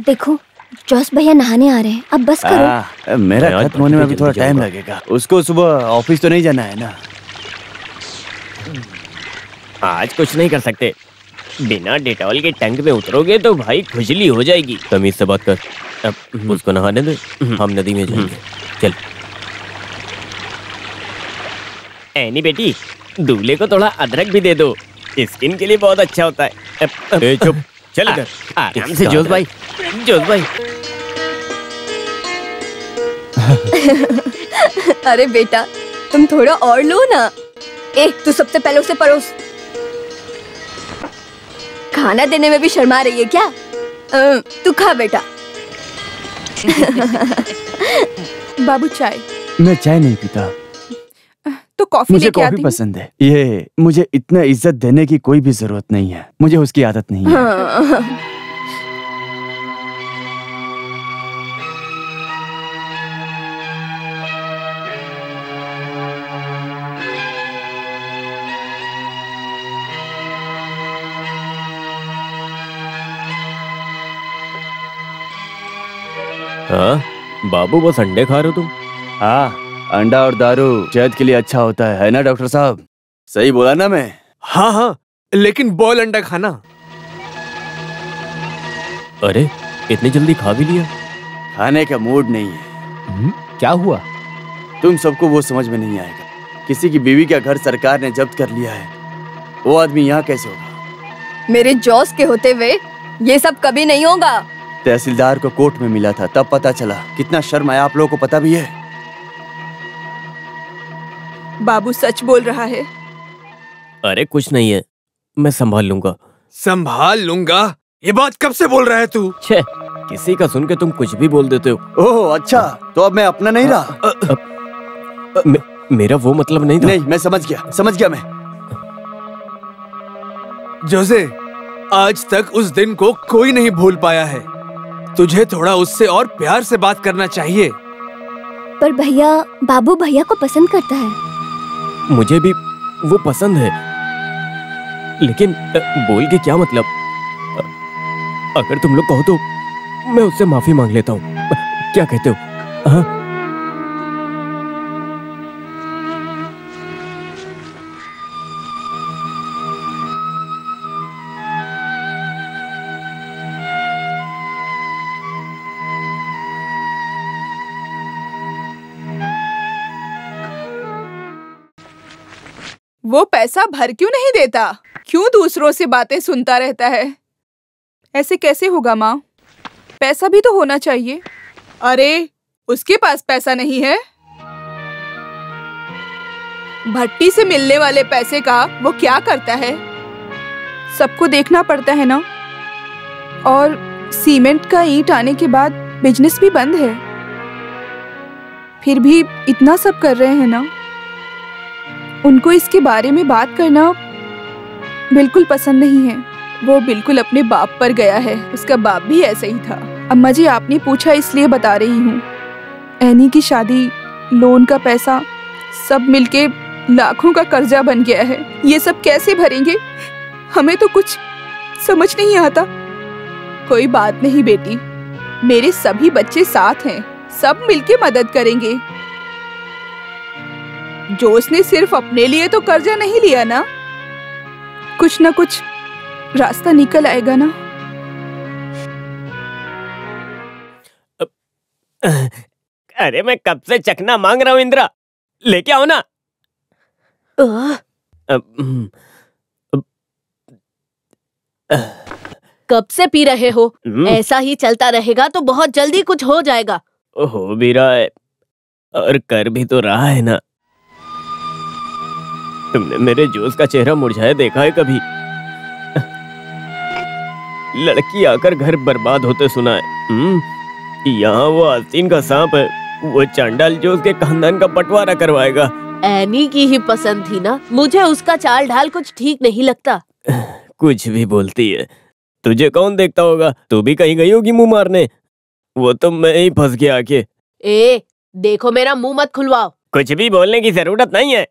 देखो जॉस भैया नहाने आ रहे हैं, अब बस करो। मेरा खत्म होने में भी थोड़ा टाइम लगेगा। उसको सुबह ऑफिस तो नहीं जाना है ना। आज कुछ नहीं कर सकते। बिना डेटॉल के टैंक में उतरोगे तो भाई खुजली हो जाएगी। तमीज से बात कर। अब उसको नहाने दे, हम नदी में जाएंगे। चल। ऐनी बेटी, दूल्हे को थोड़ा अदरक भी दे दो, स्किन के लिए बहुत अच्छा होता है। चुप, चल इधर। आराम से जोश भाई, जोश भाई। अरे बेटा, तुम थोड़ा और लो ना। तू सबसे पहले उसे परोस। खाना देने में भी शर्मा रही है क्या? तू खा बेटा। बाबू चाय। मैं चाय नहीं पीता। तो कॉफी मुझे लेके आती कॉफी पसंद है। ये मुझे इतना इज्जत देने की कोई भी जरूरत नहीं है। मुझे उसकी आदत नहीं है। हाँ बाबू, बस अंडे खा रहे हो तुम? हाँ, अंडा और दारू सेहत के लिए अच्छा होता है ना डॉक्टर साहब? सही बोला ना मैं? हाँ हाँ, लेकिन बॉयल अंडा खाना। अरे इतनी जल्दी खा भी लिया? खाने का मूड नहीं है। क्या हुआ? तुम सबको वो समझ में नहीं आएगा। किसी की बीवी का घर सरकार ने जब्त कर लिया है, वो आदमी यहाँ कैसे होगा? मेरे जॉस के होते हुए ये सब कभी नहीं होगा। तहसीलदार को कोर्ट में मिला था, तब पता चला। कितना शर्म आया। आप लोगों को पता भी है? बाबू सच बोल रहा है। अरे कुछ नहीं है, मैं संभाल लूंगा। संभाल लूंगा? ये बात कब से बोल रहा है तू? छे, किसी का सुन के तुम कुछ भी बोल देते हो। ओह अच्छा, तो अब मैं अपना नहीं रहा। मेरा वो मतलब नहीं था। नहीं, मैं समझ गया मैं। जोसे, आज तक उस दिन को कोई नहीं भूल पाया है। तुझे थोड़ा उससे और प्यार से बात करना चाहिए। पर भैया, बाबू भैया को पसंद करता है। मुझे भी वो पसंद है, लेकिन बोल के क्या मतलब? अगर तुम लोग कहो तो मैं उससे माफी मांग लेता हूँ। क्या कहते हो? हाँ? वो पैसा भर क्यों नहीं देता? क्यों दूसरों से बातें सुनता रहता है? ऐसे कैसे होगा माँ? पैसा भी तो होना चाहिए। अरे उसके पास पैसा नहीं है। भट्टी से मिलने वाले पैसे का वो क्या करता है? सबको देखना पड़ता है ना। और सीमेंट का ईंट आने के बाद बिजनेस भी बंद है। फिर भी इतना सब कर रहे हैं ना। उनको इसके बारे में बात करना बिल्कुल पसंद नहीं है। वो बिल्कुल अपने बाप पर गया है। उसका बाप भी ऐसा ही था। अम्मा जी, आपने पूछा इसलिए बता रही हूँ। एनी की शादी, लोन का पैसा, सब मिलके लाखों का कर्जा बन गया है। ये सब कैसे भरेंगे? हमें तो कुछ समझ नहीं आता। कोई बात नहीं बेटी, मेरे सभी बच्चे साथ हैं, सब मिलके मदद करेंगे। जोश ने सिर्फ अपने लिए तो कर्जा नहीं लिया ना। कुछ ना कुछ रास्ता निकल आएगा ना। अरे मैं कब से चखना मांग रहा हूँ इंदिरा, लेके आओ ना। कब से पी रहे हो? ऐसा ही चलता रहेगा तो बहुत जल्दी कुछ हो जाएगा। हो भी रहा है और कर भी तो रहा है ना। तुमने मेरे जोश का चेहरा मुरझाया देखा है कभी? लड़की आकर घर बर्बाद होते सुना है। यहाँ वो आस्तीन का सांप है, वो चांडाल जो उसके खानदान का बंटवारा करवाएगा। एनी की ही पसंद थी ना। मुझे उसका चाल ढाल कुछ ठीक नहीं लगता। कुछ भी बोलती है। तुझे कौन देखता होगा? तू भी कहीं गई होगी मुंह मारने। वो तो मैं ही फंस गया आके। देखो मेरा मुंह मत खुलवाओ। कुछ भी बोलने की जरूरत नहीं है।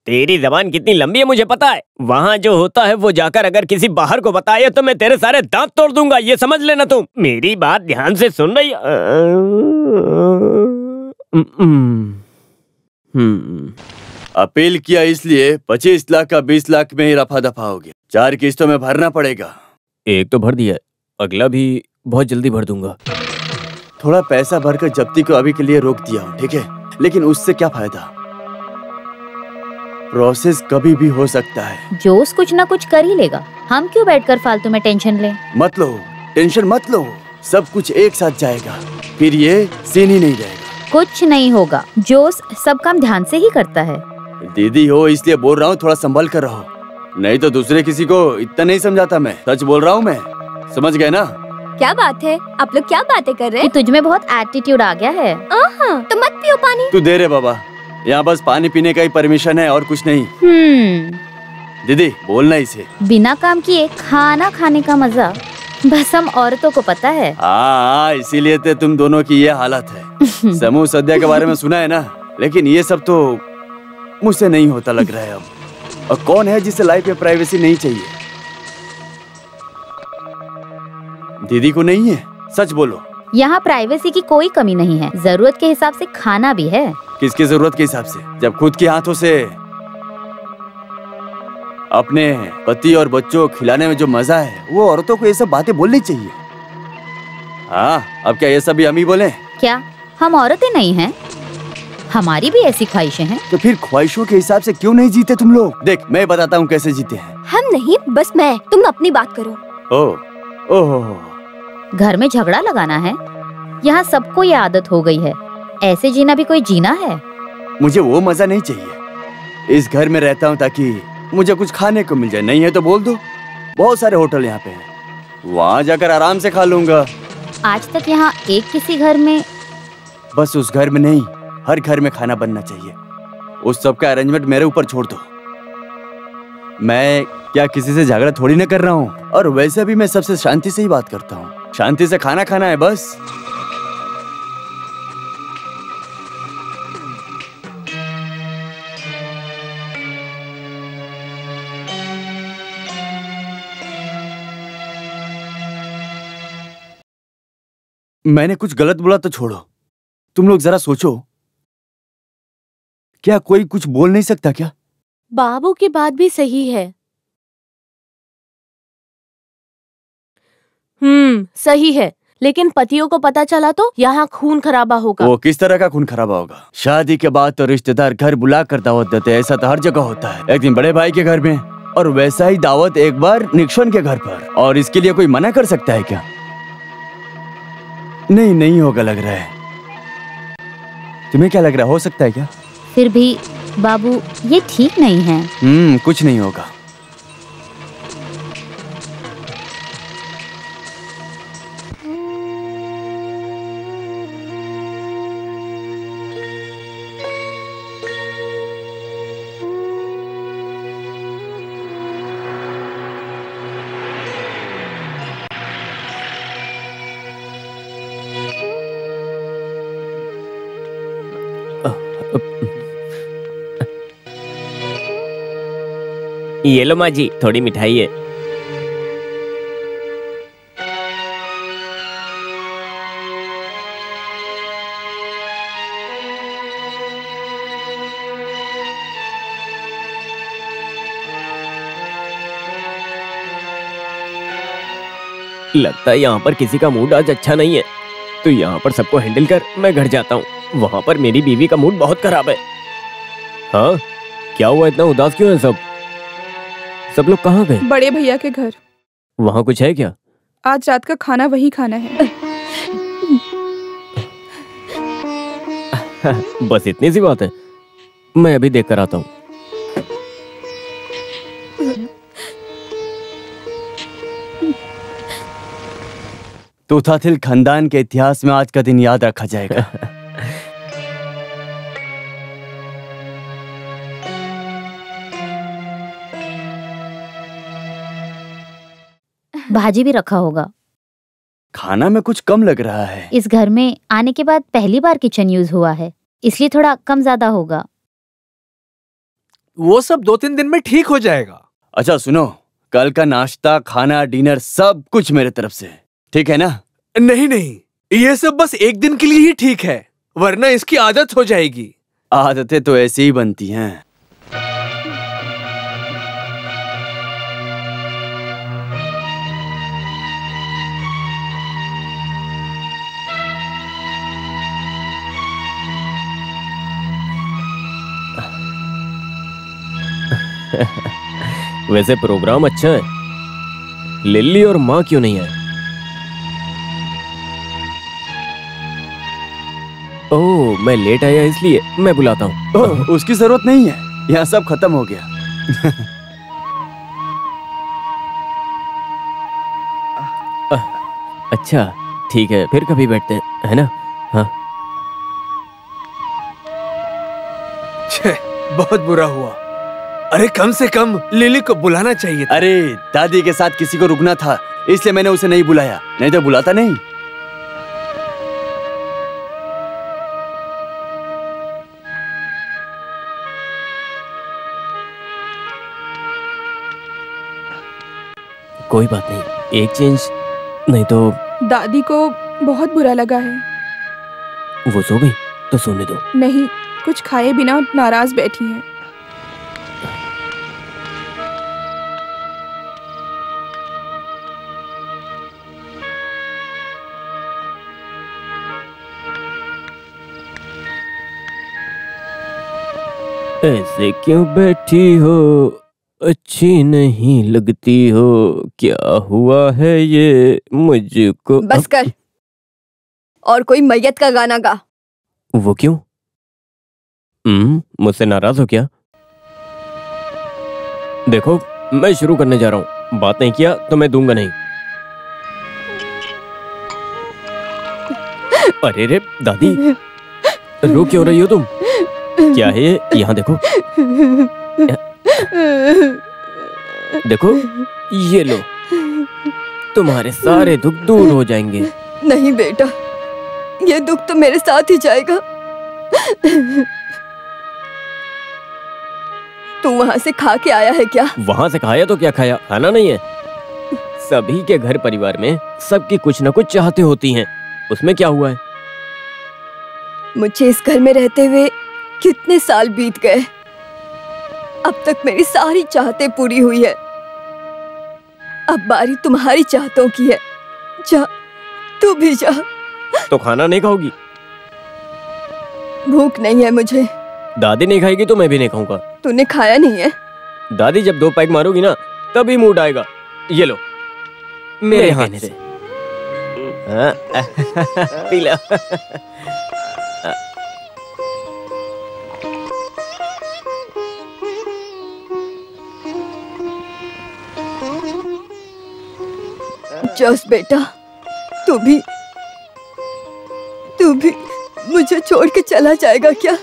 तेरी जबान कितनी लंबी है मुझे पता है। वहाँ जो होता है वो जाकर अगर किसी बाहर को बताया तो मैं तेरे सारे दांत तोड़ दूंगा, ये समझ लेना तुम। मेरी बात ध्यान से सुन रही। अपील किया इसलिए 25 लाख का 20 लाख में ही रफा दफा हो गया। 4 किस्तों में भरना पड़ेगा। एक तो भर दिया है, अगला भी बहुत जल्दी भर दूंगा। थोड़ा पैसा भरकर जब्ती को अभी के लिए रोक दिया हूँ, ठीक है? लेकिन उससे क्या फायदा? प्रोसेस कभी भी हो सकता है। जोश कुछ ना कुछ कर ही लेगा, हम क्यों बैठकर फालतू में टेंशन लें? मत लो, टेंशन मत लो, सब कुछ एक साथ जाएगा, फिर ये सीन ही नहीं रहेगा। कुछ नहीं होगा, जोश सब काम ध्यान से ही करता है। दीदी हो इसलिए बोल रहा हूँ, थोड़ा संभल कर रहो, नहीं तो दूसरे किसी को इतना नहीं समझाता। मैं सच बोल रहा हूँ, मैं समझ गए ना? क्या बात है, आप लोग क्या बातें कर रहे कि हैं? तुझ में बहुत एटीट्यूड आ गया है। तो मत पियो पानी। तू दे रे बाबा, यहाँ बस पानी पीने का ही परमिशन है और कुछ नहीं। दीदी बोलना इसे। बिना काम किए खाना खाने का मजा बस हम औरतों को पता है। हाँ, इसीलिए तो तुम दोनों की ये हालत है। समूह सद्या के बारे में सुना है ना, लेकिन ये सब तो मुझसे नहीं होता लग रहा है अब। और कौन है जिसे लाइफ में प्राइवेसी नहीं चाहिए? दीदी को नहीं है? सच बोलो। यहाँ प्राइवेसी की कोई कमी नहीं है, जरूरत के हिसाब से खाना भी है। किसकी जरूरत के हिसाब से? जब खुद के हाथों से अपने पति और बच्चों को खिलाने में जो मजा है, वो औरतों को ये सब बातें बोलनी चाहिए। हाँ, अब क्या ये सब भी हम ही बोले? क्या हम औरतें नहीं हैं? हमारी भी ऐसी ख्वाहिशें हैं। तो फिर ख्वाहिशों के हिसाब से क्यों नहीं जीते तुम लोग? देख, मैं बताता हूँ कैसे जीते हैं। हम नहीं, बस मैं। तुम अपनी बात करो। ओह, घर में झगड़ा लगाना है? यहाँ सबको ये आदत हो गई है। ऐसे जीना भी कोई जीना है? मुझे वो मजा नहीं चाहिए। इस घर में रहता हूँ ताकि मुझे कुछ खाने को मिल जाए। नहीं है तो बोल दो, बहुत सारे होटल यहाँ पे हैं, वहाँ जाकर आराम से खा लूंगा। आज तक यहाँ एक किसी घर में? बस उस घर में नहीं, हर घर में खाना बनना चाहिए। उस सब का अरेंजमेंट मेरे ऊपर छोड़ दो। मैं क्या किसी से झगड़ा थोड़ी ना कर रहा हूँ, और वैसे भी मैं सबसे शांति से ही बात करता हूँ। शांति से खाना खाना है बस। मैंने कुछ गलत बोला तो छोड़ो, तुम लोग जरा सोचो, क्या कोई कुछ बोल नहीं सकता क्या? बाबू की बात भी सही है। सही है, लेकिन पतियों को पता चला तो यहाँ खून खराबा होगा। वो किस तरह का खून खराबा होगा? शादी के बाद तो रिश्तेदार घर बुला कर दावत देते, ऐसा तो हर जगह होता है। एक दिन बड़े भाई के घर में, और वैसा ही दावत एक बार निक्सन के घर पर, और इसके लिए कोई मना कर सकता है क्या? नहीं होगा लग रहा है। तुम्हें क्या लग रहा है, हो सकता है क्या? फिर भी बाबू ये ठीक नहीं है। कुछ नहीं होगा। ये लो माँ जी, थोड़ी मिठाई है। लगता है यहाँ पर किसी का मूड आज अच्छा नहीं है, तो यहाँ पर सबको हैंडल कर मैं घर जाता हूँ। वहाँ पर मेरी बीवी का मूड बहुत खराब है। हाँ, क्या हुआ, इतना उदास क्यों है सब? सब लोग कहाँ गए? बड़े भैया के घर। वहाँ कुछ है क्या? आज रात का खाना वही खाना है। बस इतनी सी बात है, मैं अभी देख कर आता हूँ। तोताथिल खानदान के इतिहास में आज का दिन याद रखा जाएगा। भाजी भी रखा होगा। खाना में कुछ कम लग रहा है। इस घर में आने के बाद पहली बार किचन यूज हुआ है, इसलिए थोड़ा कम ज्यादा होगा। वो सब 2-3 दिन में ठीक हो जाएगा। अच्छा सुनो, कल का नाश्ता, खाना, डिनर सब कुछ मेरे तरफ से, ठीक है ना? नहीं नहीं, ये सब बस एक दिन के लिए ही ठीक है, वरना इसकी आदत हो जाएगी। आदतें तो ऐसे ही बनती हैं। वैसे प्रोग्राम अच्छा है, लिल्ली और माँ क्यों नहीं है? ओह, मैं लेट आया इसलिए मैं बुलाता हूँ। ओह, उसकी जरूरत नहीं है, यहाँ सब खत्म हो गया। अच्छा ठीक है, फिर कभी बैठते हैं, है ना? हाँ। छे, बहुत बुरा हुआ। अरे कम से कम लिली को बुलाना चाहिए था। अरे दादी के साथ किसी को रुकना था, इसलिए मैंने उसे नहीं बुलाया, नहीं तो बुलाता नहीं। कोई बात नहीं, एक चेंज नहीं तो। दादी को बहुत बुरा लगा है। वो सो गई तो सोने दो। नहीं, कुछ खाए बिना नाराज बैठी है। ऐसे क्यों बैठी हो, अच्छी नहीं लगती हो, क्या हुआ है ये मुझको? बस कर, और कोई मैयत का गाना गा। वो क्यों? मुझसे नाराज हो क्या? देखो, मैं शुरू करने जा रहा हूँ, बात नहीं किया तो मैं दूंगा नहीं। अरे रे दादी, रो क्यों रही हो तुम? क्या है ये? यहाँ देखो, देखो ये लो, तुम्हारे सारे दुख दूर हो जाएंगे। नहीं बेटा, ये दुख तो मेरे साथ ही जाएगा। तू वहां से खा के आया है क्या? वहां से खाया तो क्या खाया, खाना नहीं है। सभी के घर परिवार में सबकी कुछ न कुछ चाहते होती हैं, उसमें क्या हुआ है? मुझे इस घर में रहते हुए कितने साल बीत गए, अब तक मेरी सारी चाहतें पूरी हुई है। अब बारी तुम्हारी चाहतों की है। जा, तू भी जा। तो खाना नहीं खाओगी? भूख नहीं है मुझे। दादी नहीं खाएगी तो मैं भी नहीं खाऊंगा। तूने खाया नहीं है? दादी जब 2 पैक मारोगी ना तभी मूड आएगा। ये लो मेरे हाथ से। P low. जोस बेटा, तू भी मुझे छोड़ के चला जाएगा क्या?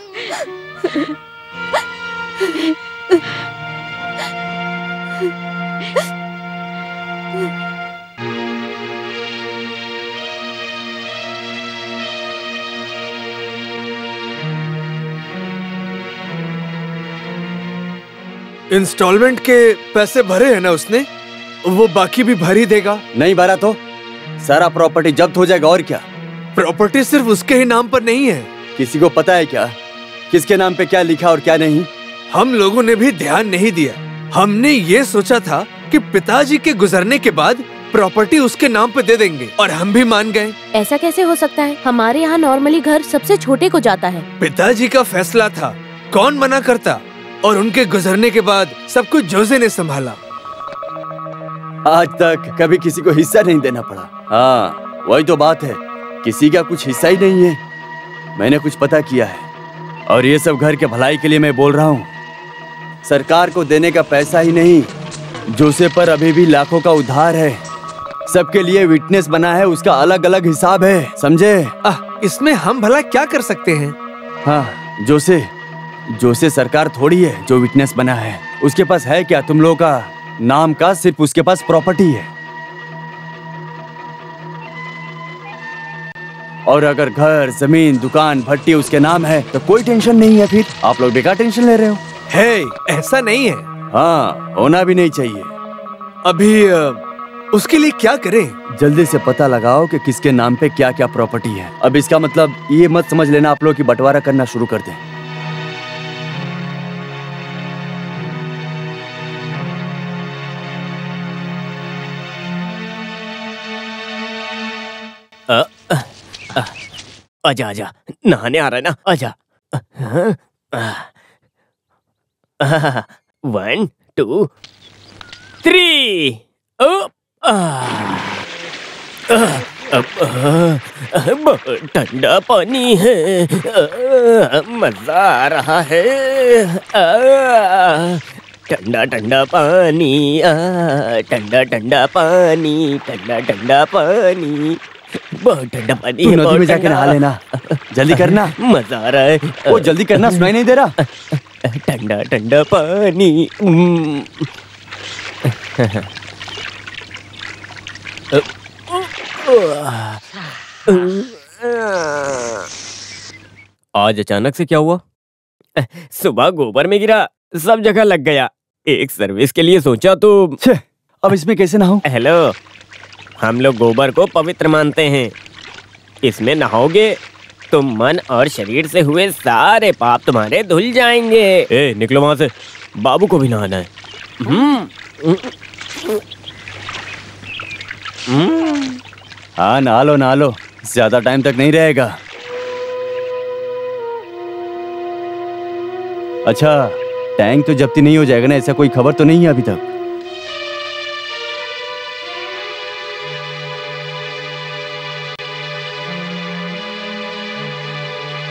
इंस्टॉलमेंट के पैसे भरे हैं ना उसने? वो बाकी भी भर ही देगा। नहीं भरा तो सारा प्रॉपर्टी जब्त हो जाएगा। और क्या? प्रॉपर्टी सिर्फ उसके ही नाम पर नहीं है। किसी को पता है क्या किसके नाम पे क्या लिखा और क्या नहीं? हम लोगों ने भी ध्यान नहीं दिया। हमने ये सोचा था कि पिताजी के गुजरने के बाद प्रॉपर्टी उसके नाम पे दे देंगे और हम भी मान गए। ऐसा कैसे हो सकता है? हमारे यहाँ नॉर्मली घर सबसे छोटे को जाता है। पिताजी का फैसला था, कौन मना करता? और उनके गुजरने के बाद सब कुछ जोसे ने संभाला। आज तक कभी किसी को हिस्सा नहीं देना पड़ा। हाँ, वही तो बात है, किसी का कुछ हिस्सा ही नहीं है। मैंने कुछ पता किया है और ये सब घर के भलाई के लिए मैं बोल रहा हूँ। सरकार को देने का पैसा ही नहीं, जोसे पर अभी भी लाखों का उधार है। सबके लिए विटनेस बना है, उसका अलग अलग हिसाब है, समझे? इसमें हम भला क्या कर सकते हैं? हाँ, जोसे सरकार थोड़ी है जो विटनेस बना है। उसके पास है क्या तुम लोगों का नाम का? सिर्फ उसके पास प्रॉपर्टी है। और अगर घर, जमीन, दुकान, भट्टी उसके नाम है तो कोई टेंशन नहीं है। फिर आप लोग बेकार टेंशन ले रहे हो। है, ऐसा नहीं है। हाँ, होना भी नहीं चाहिए। अभी उसके लिए क्या करें? जल्दी से पता लगाओ कि किसके नाम पे क्या क्या प्रॉपर्टी है। अब इसका मतलब ये मत समझ लेना आप लोग कि बंटवारा करना शुरू कर दें। आजा आजा, नहाने आ रहा है ना, आजा। 1 2 3। ठंडा पानी है, मजा आ रहा है। ठंडा ठंडा पानी, ठंडा ठंडा पानी, ठंडा ठंडा पानी, बहुत ठंडा पानी है। नदी में जाके नहा लेना, जल्दी करना। मजा आ रहा है। वो जल्दी करना, सुनाई नहीं दे रहा। ठंडा ठंडा पानी। आज अचानक से क्या हुआ? सुबह गोबर में गिरा, सब जगह लग गया। एक सर्विस के लिए सोचा तो अब इसमें कैसे नहाऊं? हेलो, हम लोग गोबर को पवित्र मानते हैं। इसमें नहाओगे तो मन और शरीर से हुए सारे पाप तुम्हारे धुल जाएंगे। ए, निकलो वहां से, बाबू को भी नहाना है। हाँ, नहा लो, ज्यादा टाइम तक नहीं रहेगा। अच्छा, टैंक तो जब्ती नहीं हो जाएगा ना? ऐसा कोई खबर तो नहीं है अभी तक?